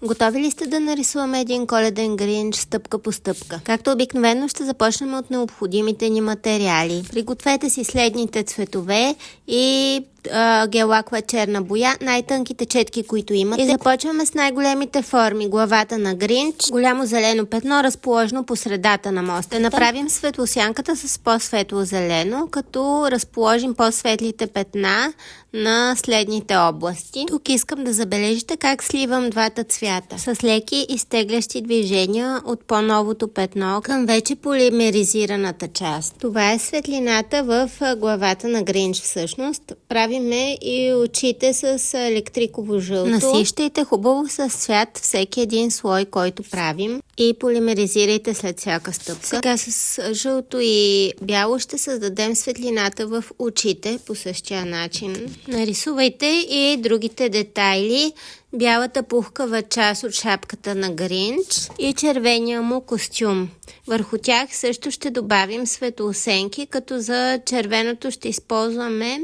Готови ли сте да нарисуваме един коледен гринч стъпка по стъпка? Както обикновено ще започнем от необходимите ни материали. Пригответе си следните цветове и гел-лакова черна боя, най-тънките четки, които имате. И започваме с най-големите форми. Главата на гринч, голямо зелено петно, разположено по средата на моста. Да направим светлосянката с по-светло зелено, като разположим по-светлите петна на следните области. Тук искам да забележите как сливам двата цвята. С леки изтеглящи движения от по-новото петно към вече полимеризираната част. Това е светлината в главата на гринч всъщност. Правиме и очите с електриково жълто. Насищайте хубаво с цвят всеки един слой, който правим и полимеризирайте след всяка стъпка. Сега с жълто и бяло ще създадем светлината в очите по същия начин. Нарисувайте и другите детайли. Бялата пухкава част от шапката на гринч и червения му костюм. Върху тях също ще добавим светлосенки, като за червеното ще използваме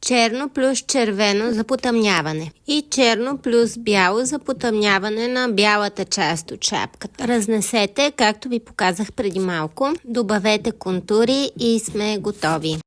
черно плюс червено за потъмняване и черно плюс бяло за потъмняване на бялата част от шапката. Разнесете, както ви показах преди малко, добавете контури и сме готови.